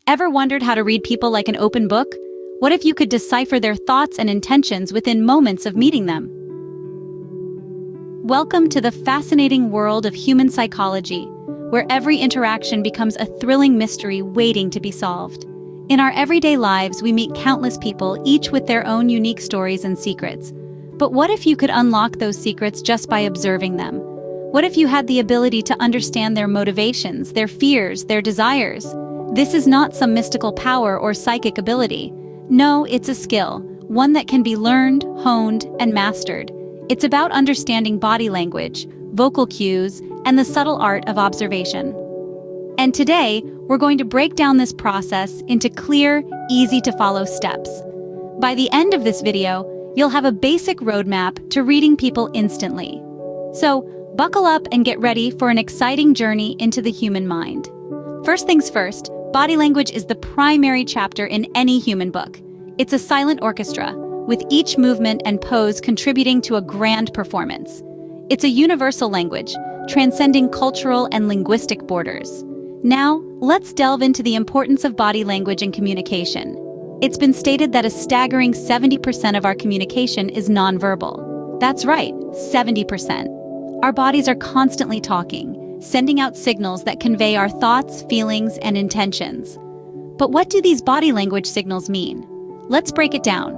Ever wondered how to read people like an open book? What if you could decipher their thoughts and intentions within moments of meeting them? Welcome to the fascinating world of human psychology, where every interaction becomes a thrilling mystery waiting to be solved. In our everyday lives, we meet countless people, each with their own unique stories and secrets. But what if you could unlock those secrets just by observing them? What if you had the ability to understand their motivations, their fears, their desires? This is not some mystical power or psychic ability. No, it's a skill, one that can be learned, honed, and mastered. It's about understanding body language, vocal cues, and the subtle art of observation. And today, we're going to break down this process into clear, easy-to-follow steps. By the end of this video, you'll have a basic roadmap to reading people instantly. So, buckle up and get ready for an exciting journey into the human mind. First things first, body language is the primary chapter in any human book. It's a silent orchestra, with each movement and pose contributing to a grand performance. It's a universal language, transcending cultural and linguistic borders. Now, let's delve into the importance of body language in communication. It's been stated that a staggering 70% of our communication is nonverbal. That's right, 70%. Our bodies are constantly talking, sending out signals that convey our thoughts, feelings, and intentions. But what do these body language signals mean? Let's break it down.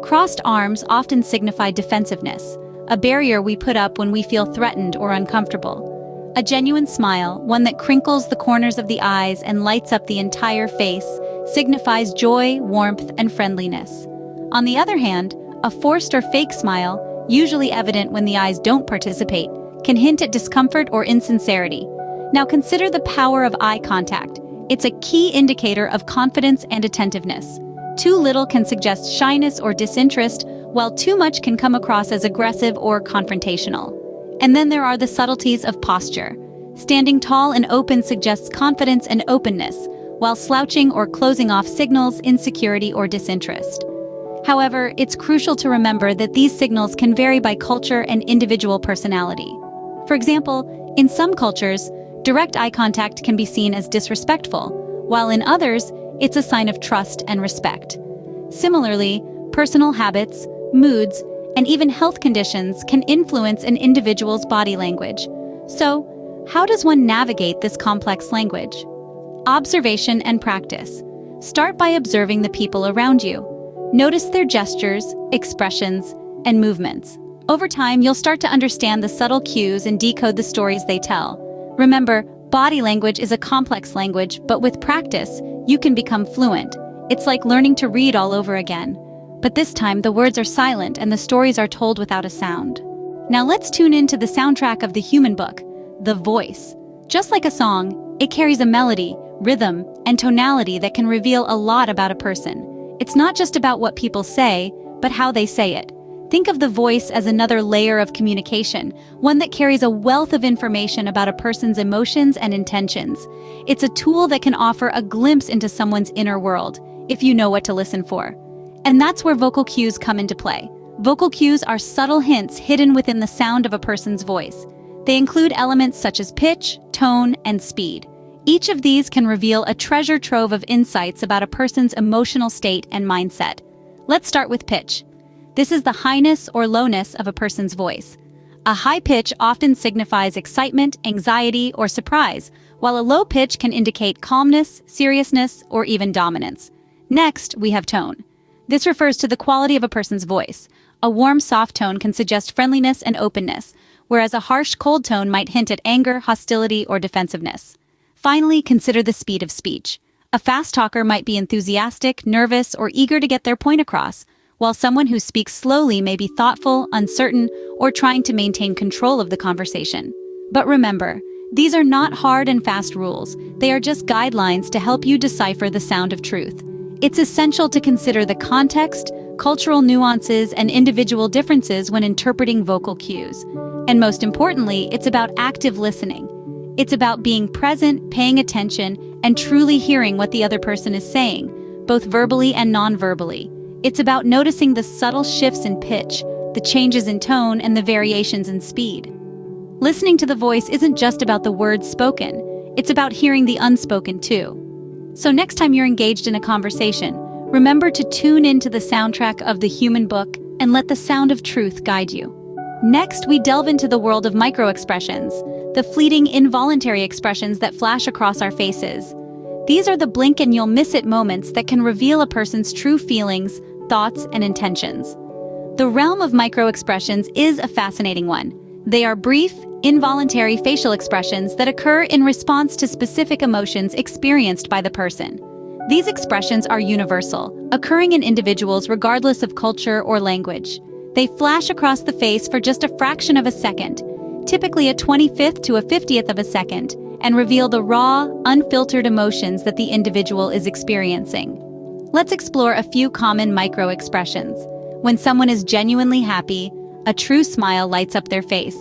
Crossed arms often signify defensiveness, a barrier we put up when we feel threatened or uncomfortable. A genuine smile, one that crinkles the corners of the eyes and lights up the entire face, signifies joy, warmth, and friendliness. On the other hand, a forced or fake smile, usually evident when the eyes don't participate, can hint at discomfort or insincerity. Now consider the power of eye contact. It's a key indicator of confidence and attentiveness. Too little can suggest shyness or disinterest, while too much can come across as aggressive or confrontational. And then there are the subtleties of posture. Standing tall and open suggests confidence and openness, while slouching or closing off signals insecurity or disinterest. However, it's crucial to remember that these signals can vary by culture and individual personality. For example, in some cultures, direct eye contact can be seen as disrespectful, while in others, it's a sign of trust and respect. Similarly, personal habits, moods, and even health conditions can influence an individual's body language. So, how does one navigate this complex language? Observation and practice. Start by observing the people around you. Notice their gestures, expressions, and movements. Over time, you'll start to understand the subtle cues and decode the stories they tell. Remember, body language is a complex language, but with practice, you can become fluent. It's like learning to read all over again. But this time, the words are silent and the stories are told without a sound. Now let's tune into the soundtrack of the human book, the voice. Just like a song, it carries a melody, rhythm, and tonality that can reveal a lot about a person. It's not just about what people say, but how they say it. Think of the voice as another layer of communication, one that carries a wealth of information about a person's emotions and intentions. It's a tool that can offer a glimpse into someone's inner world, if you know what to listen for. And that's where vocal cues come into play. Vocal cues are subtle hints hidden within the sound of a person's voice. They include elements such as pitch, tone, and speed. Each of these can reveal a treasure trove of insights about a person's emotional state and mindset. Let's start with pitch. This is the highness or lowness of a person's voice. A high pitch often signifies excitement, anxiety, or surprise, while a low pitch can indicate calmness, seriousness, or even dominance. Next, we have tone. This refers to the quality of a person's voice. A warm, soft tone can suggest friendliness and openness, whereas a harsh, cold tone might hint at anger, hostility, or defensiveness. Finally, consider the speed of speech. A fast talker might be enthusiastic, nervous, or eager to get their point across, while someone who speaks slowly may be thoughtful, uncertain, or trying to maintain control of the conversation. But remember, these are not hard and fast rules. They are just guidelines to help you decipher the sound of truth. It's essential to consider the context, cultural nuances, and individual differences when interpreting vocal cues. And most importantly, it's about active listening. It's about being present, paying attention, and truly hearing what the other person is saying, both verbally and non-verbally. It's about noticing the subtle shifts in pitch, the changes in tone, and the variations in speed. Listening to the voice isn't just about the words spoken, it's about hearing the unspoken too. So next time you're engaged in a conversation, remember to tune into the soundtrack of the human book and let the sound of truth guide you. Next, we delve into the world of microexpressions, the fleeting involuntary expressions that flash across our faces. These are the blink and you'll miss it moments that can reveal a person's true feelings, thoughts, and intentions. The realm of microexpressions is a fascinating one. They are brief, involuntary facial expressions that occur in response to specific emotions experienced by the person. These expressions are universal, occurring in individuals regardless of culture or language. They flash across the face for just a fraction of a second, typically a 25th to a 50th of a second, and reveal the raw, unfiltered emotions that the individual is experiencing. Let's explore a few common micro-expressions. When someone is genuinely happy, a true smile lights up their face.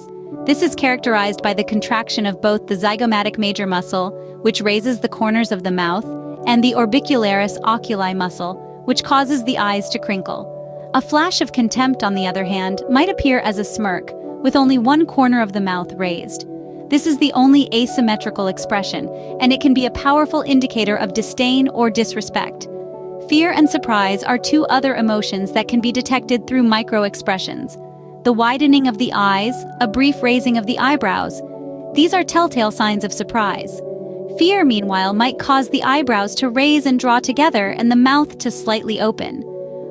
This is characterized by the contraction of both the zygomatic major muscle, which raises the corners of the mouth, and the orbicularis oculi muscle, which causes the eyes to crinkle. A flash of contempt, on the other hand, might appear as a smirk, with only one corner of the mouth raised. This is the only asymmetrical expression, and it can be a powerful indicator of disdain or disrespect. Fear and surprise are two other emotions that can be detected through micro-expressions. The widening of the eyes, a brief raising of the eyebrows. These are telltale signs of surprise. Fear, meanwhile, might cause the eyebrows to raise and draw together and the mouth to slightly open.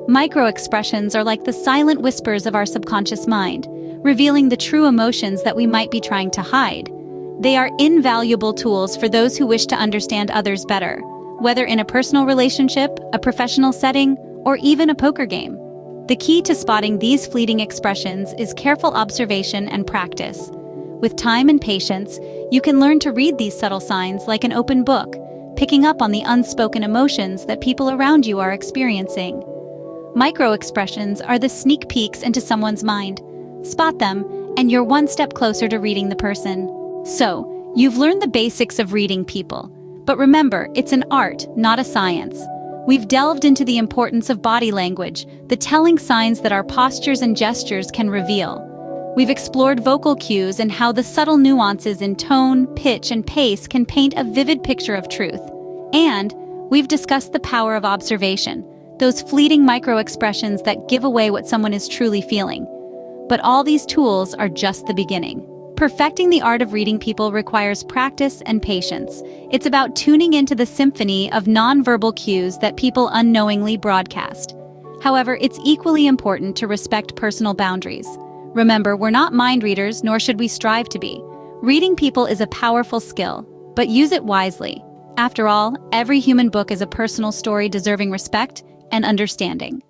Micro-expressions are like the silent whispers of our subconscious mind, revealing the true emotions that we might be trying to hide. They are invaluable tools for those who wish to understand others better, whether in a personal relationship, a professional setting, or even a poker game. The key to spotting these fleeting expressions is careful observation and practice. With time and patience, you can learn to read these subtle signs like an open book, picking up on the unspoken emotions that people around you are experiencing. Micro-expressions are the sneak peeks into someone's mind. Spot them, and you're one step closer to reading the person. So, you've learned the basics of reading people. But remember, it's an art, not a science. We've delved into the importance of body language, the telling signs that our postures and gestures can reveal. We've explored vocal cues and how the subtle nuances in tone, pitch, and pace can paint a vivid picture of truth. And we've discussed the power of observation, those fleeting micro-expressions that give away what someone is truly feeling. But all these tools are just the beginning. Perfecting the art of reading people requires practice and patience. It's about tuning into the symphony of nonverbal cues that people unknowingly broadcast. However, it's equally important to respect personal boundaries. Remember, we're not mind readers, nor should we strive to be. Reading people is a powerful skill, but use it wisely. After all, every human book is a personal story deserving respect and understanding.